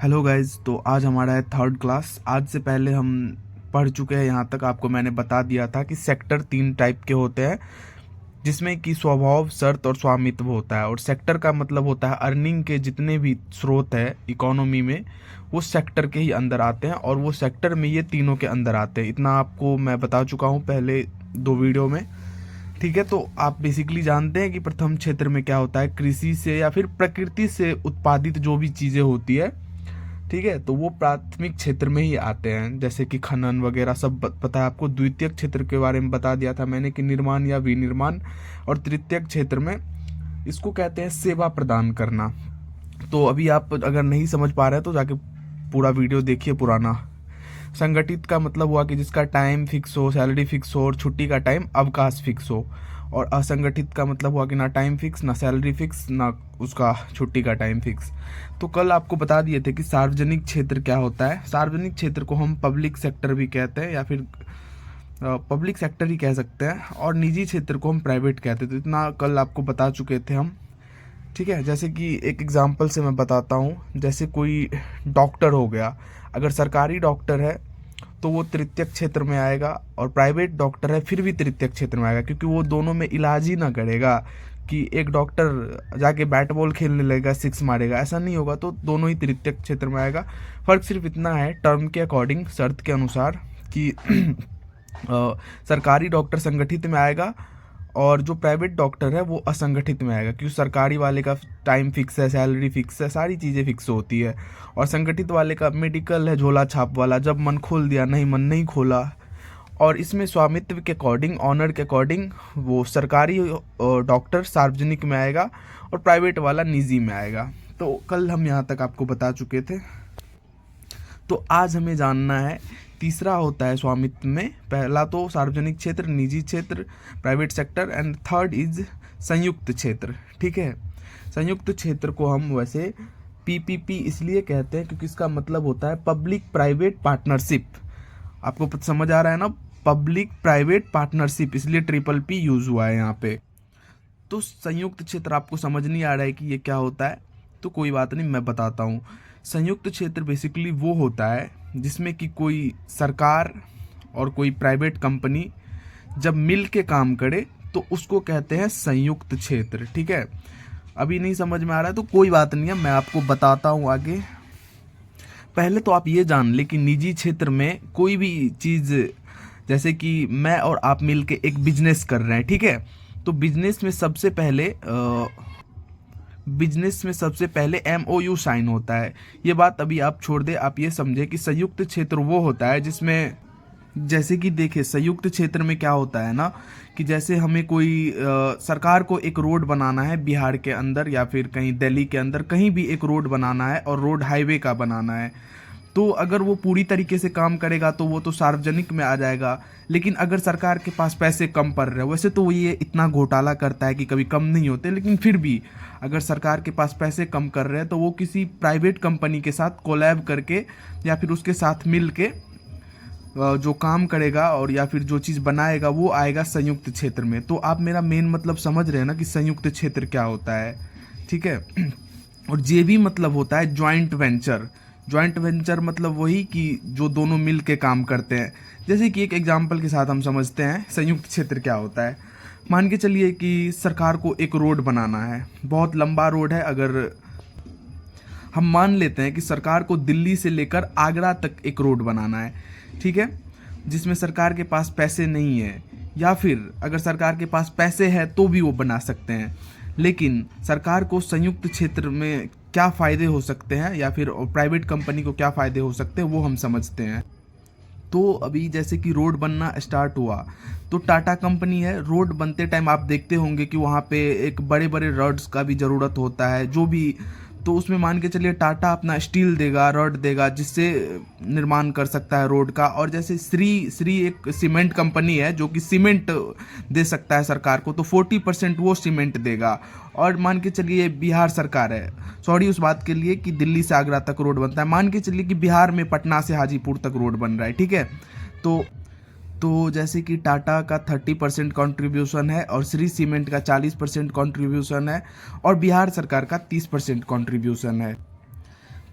Hello guys. तो आज हमारा है थर्ड क्लास। आज से पहले हम पढ़ चुके हैं, यहाँ तक आपको मैंने बता दिया था कि सेक्टर 3 टाइप के होते हैं, जिसमें कि स्वभाव, शर्त और स्वामित्व होता है। और सेक्टर का मतलब होता है अर्निंग के जितने भी स्रोत है इकोनॉमी में, वो सेक्टर के ही अंदर आते हैं, और वो सेक्टर में ये तीनों के अंदर आते हैं। इतना आपको मैं बता चुका हूँ पहले 2 वीडियो में। ठीक है, तो आप बेसिकली जानते हैं कि प्रथम क्षेत्र में क्या होता है, कृषि से या फिर प्रकृति से उत्पादित जो भी चीज़ें होती है, ठीक है, तो वो प्राथमिक क्षेत्र में ही आते हैं, जैसे कि खनन वगैरह सब पता है आपको। द्वितीयक क्षेत्र के बारे में बता दिया था मैंने कि निर्माण या विनिर्माण। और तृतीयक क्षेत्र में इसको कहते हैं सेवा प्रदान करना। तो अभी आप अगर नहीं समझ पा रहे हैं तो जाके पूरा वीडियो देखिए पुराना। संगठित का मतलब हुआ कि जिसका टाइम फिक्स हो, सैलरी फिक्स हो और छुट्टी का टाइम अवकाश फिक्स हो। और असंगठित का मतलब हुआ कि ना टाइम फिक्स, ना सैलरी फिक्स, ना उसका छुट्टी का टाइम फिक्स। तो कल आपको बता दिए थे कि सार्वजनिक क्षेत्र क्या होता है। सार्वजनिक क्षेत्र को हम पब्लिक सेक्टर भी कहते हैं, या फिर पब्लिक सेक्टर ही कह सकते हैं, और निजी क्षेत्र को हम प्राइवेट कहते हैं। तो इतना कल आपको बता चुके थे हम। ठीक है, जैसे कि एक एग्जांपल से मैं बताता हूँ। जैसे कोई डॉक्टर हो गया, अगर सरकारी डॉक्टर है तो वो तृतीयक क्षेत्र में आएगा, और प्राइवेट डॉक्टर है फिर भी तृतीयक क्षेत्र में आएगा, क्योंकि वो दोनों में इलाज ही ना करेगा कि एक डॉक्टर जाके बैट बॉल खेलने लगेगा, सिक्स मारेगा, ऐसा नहीं होगा। तो दोनों ही तृतीयक क्षेत्र में आएगा। फर्क सिर्फ इतना है टर्म के अकॉर्डिंग, शर्त के अनुसार, कि सरकारी डॉक्टर संगठित में आएगा और जो प्राइवेट डॉक्टर है वो असंगठित में आएगा, क्योंकि सरकारी वाले का टाइम फिक्स है, सैलरी फिक्स है, सारी चीज़ें फिक्स होती है। और संगठित वाले का मेडिकल है, झोला छाप वाला, जब मन खोल दिया, नहीं मन नहीं खोला। और इसमें स्वामित्व के अकॉर्डिंग, ऑनर के अकॉर्डिंग, वो सरकारी डॉक्टर सार्वजनिक में आएगा और प्राइवेट वाला निजी में आएगा। तो कल हम यहाँ तक आपको बता चुके थे। तो आज हमें जानना है तीसरा होता है स्वामित्व में। पहला तो सार्वजनिक क्षेत्र, निजी क्षेत्र, private sector, and third is संयुक्त क्षेत्र। ठीक है, संयुक्त क्षेत्र को हम वैसे पीपीपी इसलिए कहते हैं क्योंकि इसका मतलब होता है पब्लिक प्राइवेट पार्टनरशिप। आपको समझ आ रहा है ना, पब्लिक प्राइवेट पार्टनरशिप, इसलिए ट्रिपल पी यूज हुआ है यहाँ पे। तो संयुक्त क्षेत्र आपको समझ नहीं आ रहा है कि ये क्या होता है, तो कोई बात नहीं, मैं बताता हूँ। संयुक्त क्षेत्र बेसिकली वो होता है जिसमें कि कोई सरकार और कोई प्राइवेट कंपनी जब मिल के काम करे तो उसको कहते हैं संयुक्त क्षेत्र। ठीक है, अभी नहीं समझ में आ रहा है तो कोई बात नहीं है, मैं आपको बताता हूँ आगे। पहले तो आप ये जान ले कि निजी क्षेत्र में कोई भी चीज़, जैसे कि मैं और आप मिल के एक बिजनेस कर रहे हैं, ठीक है, तो बिजनेस में सबसे पहले एमओयू साइन होता है। ये बात अभी आप छोड़ दे, आप ये समझे कि संयुक्त क्षेत्र वो होता है जिसमें, जैसे कि देखिए संयुक्त क्षेत्र में क्या होता है ना, कि जैसे हमें कोई सरकार को एक रोड बनाना है बिहार के अंदर या फिर कहीं दिल्ली के अंदर, कहीं भी एक रोड बनाना है और रोड हाईवे का बनाना है, तो अगर वो पूरी तरीके से काम करेगा तो वो तो सार्वजनिक में आ जाएगा। लेकिन अगर सरकार के पास पैसे कम पड़ रहे हैं, वैसे तो ये इतना घोटाला करता है कि कभी कम नहीं होते, लेकिन फिर भी अगर सरकार के पास पैसे कम कर रहे हैं तो वो किसी प्राइवेट कंपनी के साथ कोलैब करके या फिर उसके साथ मिल के जो काम करेगा और या फिर जो चीज़ बनाएगा वो आएगा संयुक्त क्षेत्र में। तो आप मेरा मेन मतलब समझ रहे हैं ना कि संयुक्त क्षेत्र क्या होता है। ठीक है, और जेवी मतलब होता है ज्वाइंट वेंचर। ज्वाइंट वेंचर मतलब वही कि जो दोनों मिल के काम करते हैं। जैसे कि एक एग्जांपल के साथ हम समझते हैं संयुक्त क्षेत्र क्या होता है। मान के चलिए कि सरकार को एक रोड बनाना है, बहुत लंबा रोड है। अगर हम मान लेते हैं कि सरकार को दिल्ली से लेकर आगरा तक एक रोड बनाना है, ठीक है, जिसमें सरकार के पास पैसे नहीं है, या फिर अगर सरकार के पास पैसे है तो भी वो बना सकते हैं। लेकिन सरकार को संयुक्त क्षेत्र में क्या फ़ायदे हो सकते हैं या फिर प्राइवेट कंपनी को क्या फ़ायदे हो सकते हैं वो हम समझते हैं। तो अभी जैसे कि रोड बनना स्टार्ट हुआ तो टाटा कंपनी है, रोड बनते टाइम आप देखते होंगे कि वहाँ पे एक बड़े बड़े रॉड्स का भी ज़रूरत होता है, जो भी, तो उसमें मान के चलिए टाटा अपना स्टील देगा, रॉड देगा, जिससे निर्माण कर सकता है रोड का। और जैसे श्री एक सीमेंट कंपनी है जो कि सीमेंट दे सकता है सरकार को, तो 40% वो सीमेंट देगा। और मान के चलिए बिहार सरकार है, सॉरी उस बात के लिए कि दिल्ली से आगरा तक रोड बनता है, मान के चलिए कि बिहार में पटना से हाजीपुर तक रोड बन रहा है, ठीक है। तो जैसे कि टाटा का 30% कॉन्ट्रीब्यूशन है और श्री सीमेंट का 40% कॉन्ट्रीब्यूशन है और बिहार सरकार का 30% कॉन्ट्रीब्यूशन है।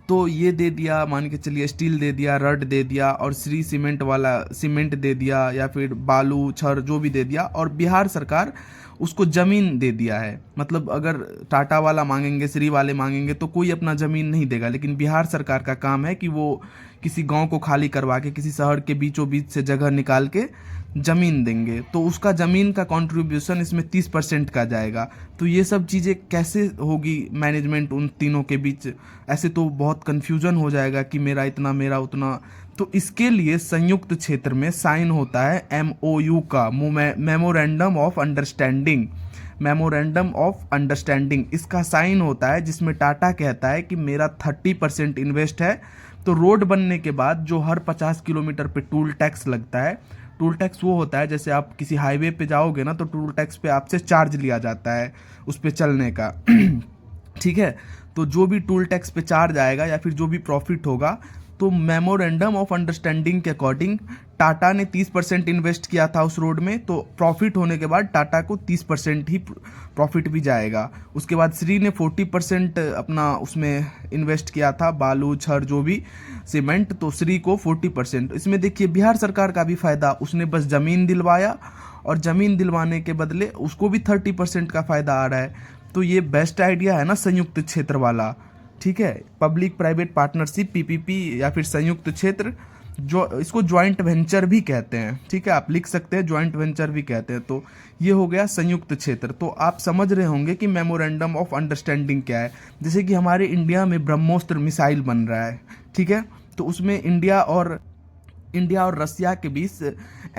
तो ये दे दिया, मान के चलिए स्टील दे दिया, रड दे दिया, और श्री सीमेंट वाला सीमेंट दे दिया, या फिर बालू छड़ जो भी दे दिया, और बिहार सरकार उसको ज़मीन दे दिया है। मतलब अगर टाटा वाला मांगेंगे, श्री वाले मांगेंगे तो कोई अपना ज़मीन नहीं देगा, लेकिन बिहार सरकार का काम है कि वो किसी गांव को खाली करवा के किसी शहर के बीचों बीच से जगह निकाल के ज़मीन देंगे, तो उसका ज़मीन का कंट्रीब्यूशन इसमें 30% का जाएगा। तो ये सब चीज़ें कैसे होगी मैनेजमेंट उन तीनों के बीच, ऐसे तो बहुत कन्फ्यूज़न हो जाएगा कि मेरा इतना मेरा उतना। तो इसके लिए संयुक्त क्षेत्र में साइन होता है MOU का, memorandum of understanding. Memorandum of understanding इसका साइन होता है, जिसमें टाटा कहता है कि मेरा 30% इन्वेस्ट है। तो रोड बनने के बाद जो हर 50 किलोमीटर पे टूल टैक्स लगता है, टूल टैक्स वो होता है जैसे आप किसी हाईवे पे जाओगे ना, तो टूल टैक्स पे आपसे चार्ज लिया जाता है उस पे चलने का ठीक है। तो जो भी टूल टैक्स पे चार्ज आएगा या फिर जो भी प्रॉफिट होगा, तो मेमोरेंडम ऑफ अंडरस्टैंडिंग के अकॉर्डिंग टाटा ने 30% इन्वेस्ट किया था उस रोड में, तो प्रॉफिट होने के बाद टाटा को 30% ही प्रॉफिट भी जाएगा। उसके बाद श्री ने 40% अपना उसमें इन्वेस्ट किया था, बालू छड़ जो भी सीमेंट, तो श्री को 40%। इसमें देखिए बिहार सरकार का भी फ़ायदा, उसने बस ज़मीन दिलवाया, और ज़मीन दिलवाने के बदले उसको भी 30% का फ़ायदा आ रहा है। तो ये बेस्ट आइडिया है ना संयुक्त क्षेत्र वाला, ठीक है। पब्लिक प्राइवेट पार्टनरशिप PPP या फिर संयुक्त क्षेत्र, जो इसको ज्वाइंट वेंचर भी कहते हैं, ठीक है, आप लिख सकते हैं ज्वाइंट वेंचर भी कहते हैं। तो ये हो गया संयुक्त क्षेत्र। तो आप समझ रहे होंगे कि मेमोरेंडम ऑफ अंडरस्टैंडिंग क्या है। जैसे कि हमारे इंडिया में ब्रह्मोस्त्र मिसाइल बन रहा है, ठीक है, तो उसमें इंडिया और रसिया के बीच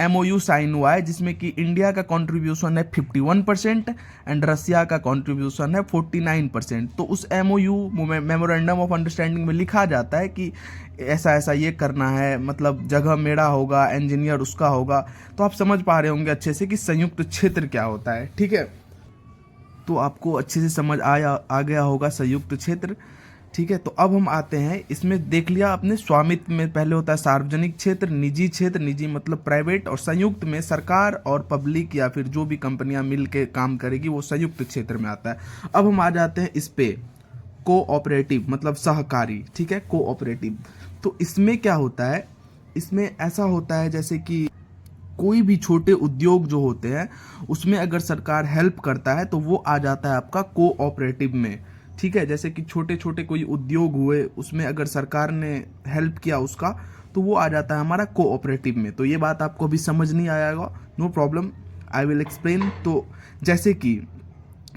MOU साइन हुआ है, जिसमें कि इंडिया का कंट्रीब्यूशन है 51% एंड रसिया का कंट्रीब्यूशन है 49%। तो उस MOU मेमोरेंडम ऑफ अंडरस्टैंडिंग में लिखा जाता है कि ऐसा ऐसा ये करना है, मतलब जगह मेरा होगा, इंजीनियर उसका होगा। तो आप समझ पा रहे होंगे अच्छे से कि संयुक्त क्षेत्र क्या होता है, ठीक है। तो आपको अच्छे से समझ आ गया होगा संयुक्त क्षेत्र, ठीक है। तो अब हम आते हैं, इसमें देख लिया आपने स्वामित्व में पहले होता है सार्वजनिक क्षेत्र, निजी मतलब प्राइवेट, और संयुक्त में सरकार और पब्लिक या फिर जो भी कंपनियां मिल के काम करेगी वो संयुक्त क्षेत्र में आता है। अब हम आ जाते हैं इस पे कोऑपरेटिव मतलब सहकारी, ठीक है, कोऑपरेटिव। तो इसमें क्या होता है, इसमें ऐसा होता है जैसे कि कोई भी छोटे उद्योग जो होते हैं उसमें अगर सरकार हेल्प करता है तो वो आ जाता है आपका कोऑपरेटिव में, ठीक है। जैसे कि छोटे छोटे कोई उद्योग हुए, उसमें अगर सरकार ने हेल्प किया उसका, तो वो आ जाता है हमारा कोऑपरेटिव में। तो ये बात आपको अभी समझ नहीं आया होगा, no problem, I will explain. तो जैसे कि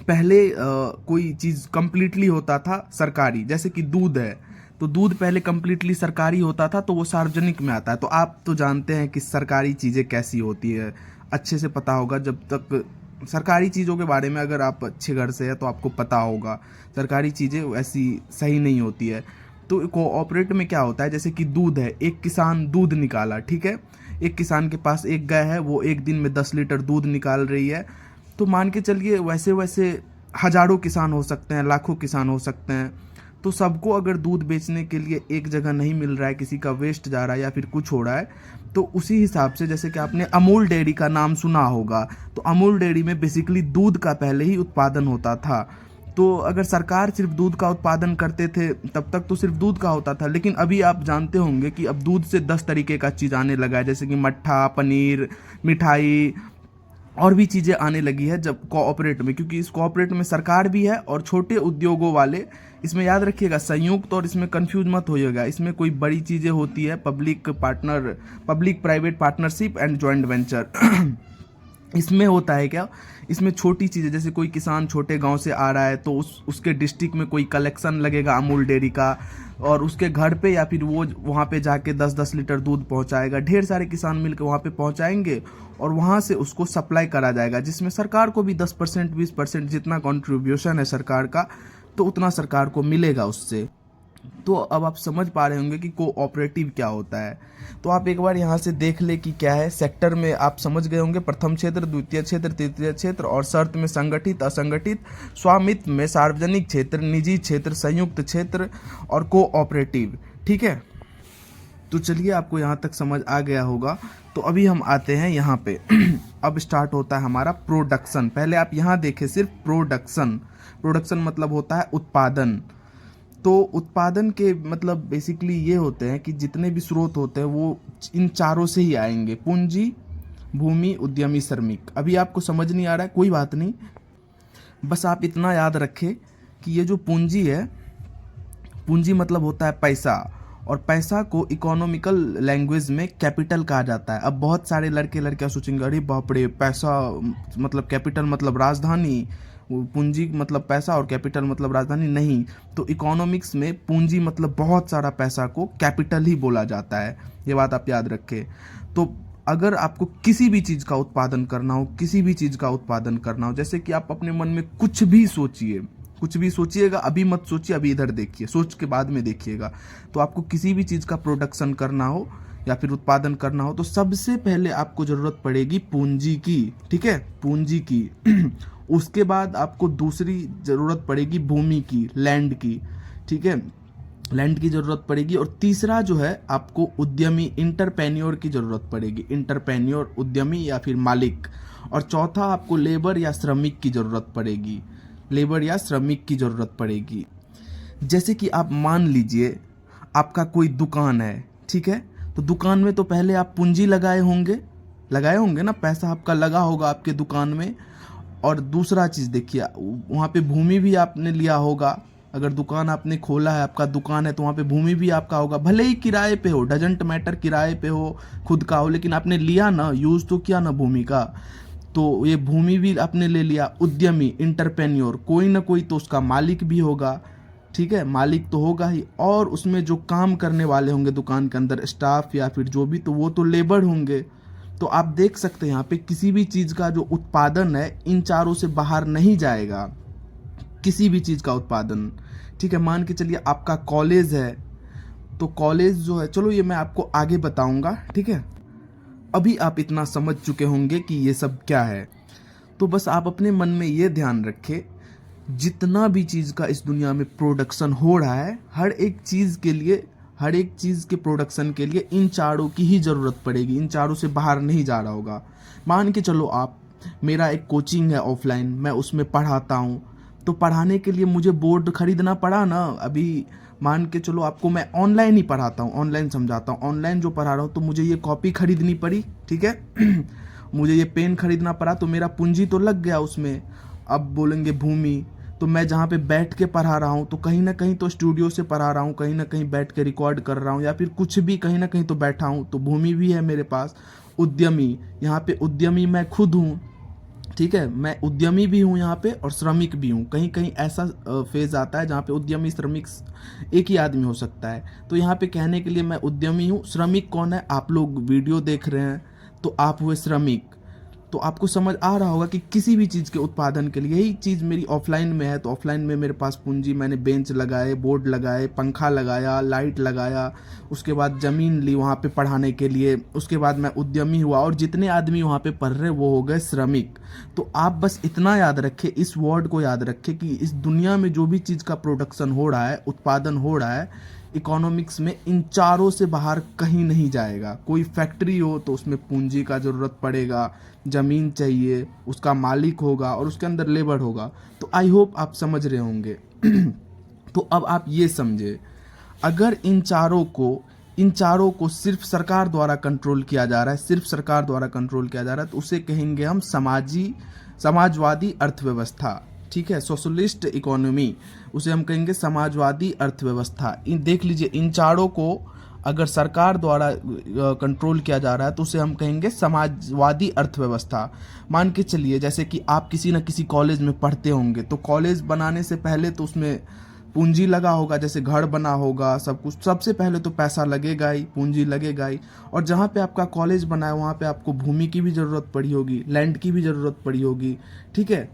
पहले कोई चीज़ कंप्लीटली होता था सरकारी, जैसे कि दूध है, तो दूध पहले कंप्लीटली सरकारी होता था, तो वो सार्वजनिक में आता है। तो आप तो जानते हैं कि सरकारी चीज़ें कैसी होती है, अच्छे से पता होगा। जब तक सरकारी चीज़ों के बारे में अगर आप अच्छे घर से हैं तो आपको पता होगा सरकारी चीज़ें ऐसी सही नहीं होती है। तो कोऑपरेट में क्या होता है, जैसे कि दूध है, एक किसान दूध निकाला, ठीक है, एक किसान के पास एक गाय है, वो एक दिन में 10 लीटर दूध निकाल रही है। तो मान के चलिए वैसे वैसे हजारों किसान हो सकते हैं, लाखों किसान हो सकते हैं। तो सबको अगर दूध बेचने के लिए एक जगह नहीं मिल रहा है, किसी का वेस्ट जा रहा है या फिर कुछ हो रहा है, तो उसी हिसाब से जैसे कि आपने अमूल डेयरी का नाम सुना होगा, तो अमूल डेयरी में बेसिकली दूध का पहले ही उत्पादन होता था। तो अगर सरकार सिर्फ दूध का उत्पादन करते थे तब तक तो सिर्फ दूध का होता था, लेकिन अभी आप जानते होंगे कि अब दूध से 10 तरीके का चीज़ आने लगा है, जैसे कि मट्ठा, पनीर, मिठाई और भी चीज़ें आने लगी है जब कोऑपरेट में, क्योंकि इस कोऑपरेट में सरकार भी है और छोटे उद्योगों वाले। इसमें याद रखिएगा संयुक्त, और इसमें कंफ्यूज मत होइएगा, इसमें कोई बड़ी चीज़ें होती है public private partnership and joint venture इसमें होता है क्या, इसमें छोटी चीज़ें, जैसे कोई किसान छोटे गांव से आ रहा है तो उसके डिस्ट्रिक्ट में कोई कलेक्शन लगेगा अमूल डेयरी का, और उसके घर पे या फिर वो वहाँ पे जाके 10-10 लीटर दूध पहुँचाएगा। ढेर सारे किसान मिलकर वहाँ पे पहुँचाएंगे और वहाँ से उसको सप्लाई करा जाएगा, जिसमें सरकार को भी 10% 20% जितना कंट्रीब्यूशन है सरकार का, तो उतना सरकार को मिलेगा उससे। तो अब आप समझ पा रहे होंगे कि कोऑपरेटिव क्या होता है। तो आप एक बार यहाँ से देख ले कि क्या है। सेक्टर में आप समझ गए होंगे, प्रथम क्षेत्र, द्वितीय क्षेत्र, तृतीय क्षेत्र, और शर्त में संगठित, असंगठित, स्वामित्व में सार्वजनिक क्षेत्र, निजी क्षेत्र, संयुक्त क्षेत्र और कोऑपरेटिव, ठीक है। तो चलिए आपको यहाँ तक समझ आ गया होगा। तो अभी हम आते हैं यहाँ पे अब स्टार्ट होता है हमारा प्रोडक्शन। पहले आप यहाँ देखें सिर्फ प्रोडक्शन मतलब होता है उत्पादन। तो उत्पादन के मतलब बेसिकली ये होते हैं कि जितने भी स्रोत होते हैं वो इन चारों से ही आएंगे, पूंजी, भूमि, उद्यमी, श्रमिक। अभी आपको समझ नहीं आ रहा है, कोई बात नहीं, बस आप इतना याद रखें कि ये जो पूंजी है, पूंजी मतलब होता है पैसा, और पैसा को इकोनॉमिकल लैंग्वेज में कैपिटल कहा जाता है। अब बहुत सारे लड़के लड़कियां सोचेंगे अरे बाप रे, पैसा मतलब कैपिटल मतलब राजधानी, पूंजी मतलब पैसा और कैपिटल मतलब राजधानी नहीं। तो इकोनॉमिक्स में पूंजी मतलब बहुत सारा पैसा को कैपिटल ही बोला जाता है, ये बात आप याद रखें। तो अगर आपको किसी भी चीज़ का उत्पादन करना हो, किसी भी चीज़ का उत्पादन करना हो, जैसे कि आप अपने मन में कुछ भी सोचिए, कुछ भी सोचिएगा, अभी मत सोचिए, अभी इधर देखिए, सोच के बाद में देखिएगा। तो आपको किसी भी चीज़ का प्रोडक्शन करना हो या फिर उत्पादन करना हो तो सबसे पहले आपको ज़रूरत पड़ेगी पूंजी की, ठीक है, पूंजी की। उसके बाद आपको दूसरी ज़रूरत पड़ेगी भूमि की, लैंड की, ठीक है, लैंड की ज़रूरत पड़ेगी। और तीसरा जो है आपको उद्यमी, इंटरप्रेन्योर की ज़रूरत पड़ेगी, इंटरप्रेन्योर, उद्यमी या फिर मालिक। और चौथा आपको लेबर या श्रमिक की ज़रूरत पड़ेगी, लेबर या श्रमिक की ज़रूरत पड़ेगी। जैसे कि आप मान लीजिए आपका कोई दुकान है, ठीक है, तो दुकान में तो पहले आप पूंजी लगाए होंगे ना, पैसा आपका लगा होगा आपके दुकान में। और दूसरा चीज़ देखिए, वहाँ पे भूमि भी आपने लिया होगा। अगर दुकान आपने खोला है, आपका दुकान है, तो वहाँ पे भूमि भी आपका होगा, भले ही किराए पे हो, डजंट मैटर, किराए पे हो, खुद का हो, लेकिन आपने लिया ना, यूज़ तो किया ना भूमि का। तो ये भूमि भी आपने ले लिया। उद्यमी, इंटरप्रेन्योर, कोई ना कोई तो उसका मालिक भी होगा, ठीक है, मालिक तो होगा ही। और उसमें जो काम करने वाले होंगे दुकान के अंदर, स्टाफ या फिर जो भी, तो वो तो लेबर होंगे। तो आप देख सकते हैं यहाँ पे किसी भी चीज़ का जो उत्पादन है इन चारों से बाहर नहीं जाएगा, किसी भी चीज़ का उत्पादन, ठीक है। मान के चलिए आपका कॉलेज है, तो कॉलेज जो है, चलो ये मैं आपको आगे बताऊंगा, ठीक है। अभी आप इतना समझ चुके होंगे कि ये सब क्या है, तो बस आप अपने मन में ये ध्यान रखें, जितना भी चीज़ का इस दुनिया में प्रोडक्शन हो रहा है, हर एक चीज़ के लिए, हर एक चीज़ के प्रोडक्शन के लिए इन चारों की ही ज़रूरत पड़ेगी, इन चारों से बाहर नहीं जा रहा होगा। मान के चलो आप, मेरा एक कोचिंग है ऑफलाइन, मैं उसमें पढ़ाता हूँ, तो पढ़ाने के लिए मुझे बोर्ड खरीदना पड़ा ना। अभी मान के चलो आपको मैं ऑनलाइन ही पढ़ाता हूँ, ऑनलाइन समझाता हूँ, ऑनलाइन जो पढ़ा रहा हूँ, तो मुझे ये कॉपी खरीदनी पड़ी, ठीक है। मुझे ये पेन खरीदना पड़ा, तो मेरा पूंजी तो लग गया उसमें। अब बोलेंगे भूमि, तो मैं जहाँ पे बैठ के पढ़ा रहा हूँ, तो कहीं ना कहीं तो स्टूडियो से पढ़ा रहा हूँ, कहीं ना कहीं बैठ के रिकॉर्ड कर रहा हूँ, या फिर कुछ भी, कहीं ना कहीं तो बैठा हूँ, तो भूमि भी है मेरे पास। उद्यमी, यहाँ पे उद्यमी मैं खुद हूँ, ठीक है, मैं उद्यमी भी हूँ यहाँ पे और श्रमिक भी हूँ। कहीं कहीं ऐसा फेज आता है जहाँ पे उद्यमी श्रमिक एक ही आदमी हो सकता है। तो यहाँ पे कहने के लिए मैं उद्यमी हूँ। श्रमिक कौन है, आप लोग वीडियो देख रहे हैं तो आप हुए श्रमिक। तो आपको समझ आ रहा होगा कि किसी भी चीज़ के उत्पादन के लिए, यही चीज़ मेरी ऑफलाइन में है, तो ऑफलाइन में मेरे पास पूंजी, मैंने बेंच लगाए, बोर्ड लगाए, पंखा लगाया, लाइट लगाया, उसके बाद ज़मीन ली वहाँ पे पढ़ाने के लिए, उसके बाद मैं उद्यमी हुआ, और जितने आदमी वहाँ पे पढ़ रहे वो हो गए श्रमिक। तो आप बस इतना याद रखें, इस वर्ड को याद रखें कि इस दुनिया में जो भी चीज़ का प्रोडक्शन हो रहा है, उत्पादन हो रहा है, इकोनॉमिक्स में इन चारों से बाहर कहीं नहीं जाएगा। कोई फैक्ट्री हो तो उसमें पूंजी का ज़रूरत पड़ेगा, ज़मीन चाहिए, उसका मालिक होगा और उसके अंदर लेबर होगा। तो आई होप आप समझ रहे होंगे। तो अब आप ये समझे, अगर इन चारों को सिर्फ सरकार द्वारा कंट्रोल किया जा रहा है, सिर्फ सरकार द्वारा कंट्रोल किया जा रहा है, तो उसे कहेंगे हम समाजवादी अर्थव्यवस्था, ठीक है, सोशलिस्ट इकोनॉमी, उसे हम कहेंगे समाजवादी अर्थव्यवस्था। देख लीजिए, इन चारों को अगर सरकार द्वारा कंट्रोल किया जा रहा है तो उसे हम कहेंगे समाजवादी अर्थव्यवस्था। मान के चलिए, जैसे कि आप किसी न किसी कॉलेज में पढ़ते होंगे, तो कॉलेज बनाने से पहले तो उसमें पूंजी लगा होगा, जैसे घर बना होगा, सब कुछ, सबसे पहले तो पैसा लगेगा ही, पूंजी लगेगा ही। और जहाँ पे आपका कॉलेज बना है वहाँ पे आपको भूमि की भी ज़रूरत पड़ी होगी, लैंड की भी ज़रूरत पड़ी होगी, ठीक है।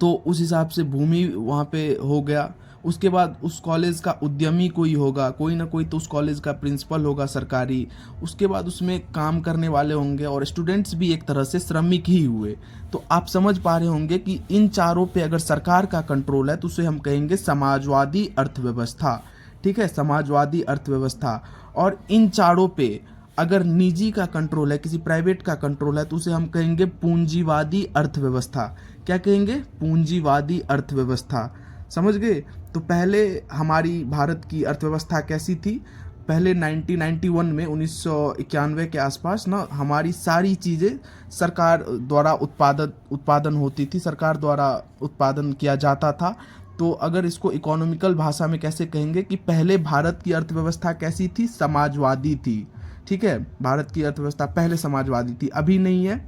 तो उस हिसाब से भूमि वहाँ पे हो गया। उसके बाद उस कॉलेज का उद्यमी कोई होगा, कोई ना कोई तो उस कॉलेज का प्रिंसिपल होगा सरकारी। उसके बाद उसमें काम करने वाले होंगे, और स्टूडेंट्स भी एक तरह से श्रमिक ही हुए। तो आप समझ पा रहे होंगे कि इन चारों पे अगर सरकार का कंट्रोल है तो उसे हम कहेंगे समाजवादी अर्थव्यवस्था, ठीक है, समाजवादी अर्थव्यवस्था। और इन चारों पे अगर निजी का कंट्रोल है, किसी प्राइवेट का कंट्रोल है, तो उसे हम कहेंगे पूंजीवादी अर्थव्यवस्था। क्या कहेंगे? पूंजीवादी अर्थव्यवस्था। समझ गए। तो पहले हमारी भारत की अर्थव्यवस्था कैसी थी, पहले 1991 में 1991 के आसपास ना हमारी सारी चीज़ें सरकार द्वारा उत्पादन होती थी, सरकार द्वारा उत्पादन किया जाता था। तो अगर इसको इकोनॉमिकल भाषा में कैसे कहेंगे कि पहले भारत की अर्थव्यवस्था कैसी थी, समाजवादी थी। ठीक है, भारत की अर्थव्यवस्था पहले समाजवादी थी, अभी नहीं है।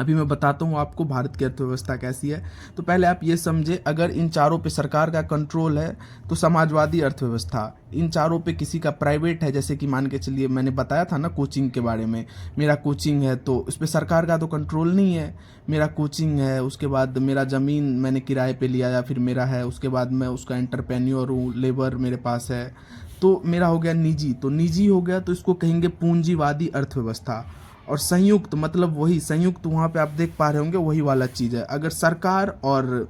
अभी मैं बताता हूँ आपको भारत की अर्थव्यवस्था कैसी है। तो पहले आप ये समझे, अगर इन चारों पे सरकार का कंट्रोल है तो समाजवादी अर्थव्यवस्था, इन चारों पे किसी का प्राइवेट है, जैसे कि मान के चलिए मैंने बताया था ना कोचिंग के बारे में, मेरा कोचिंग है तो उस पर सरकार का तो कंट्रोल नहीं है। मेरा कोचिंग है, उसके बाद मेरा ज़मीन मैंने किराए पे लिया या फिर मेरा है, उसके बाद मैं उसका एंटरप्रेन्योर हूँ, लेबर मेरे पास है, तो मेरा हो गया निजी। तो निजी हो गया तो इसको कहेंगे पूंजीवादी अर्थव्यवस्था। और संयुक्त मतलब वही संयुक्त, वहाँ पे आप देख पा रहे होंगे वही वाला चीज़ है। अगर सरकार और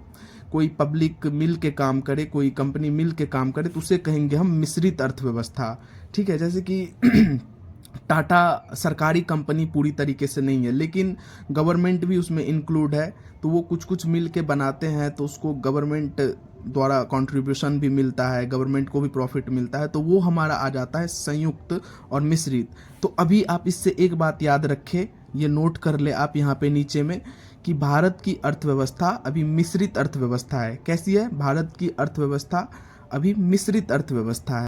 कोई पब्लिक मिल के काम करे, कोई कंपनी मिल के काम करे, तो उसे कहेंगे हम मिश्रित अर्थव्यवस्था। ठीक है, जैसे कि टाटा सरकारी कंपनी पूरी तरीके से नहीं है, लेकिन गवर्नमेंट भी उसमें इंक्लूड है, तो वो कुछ कुछ मिल के बनाते हैं, तो उसको गवर्नमेंट द्वारा कंट्रीब्यूशन भी मिलता है, गवर्नमेंट को भी प्रॉफिट मिलता है, तो वो हमारा आ जाता है संयुक्त और मिश्रित। तो अभी आप इससे एक बात याद रखें, ये नोट कर ले आप यहाँ पे नीचे में, कि भारत की अर्थव्यवस्था अभी मिश्रित अर्थव्यवस्था है। कैसी है? भारत की अर्थव्यवस्था अभी मिश्रित अर्थव्यवस्था है।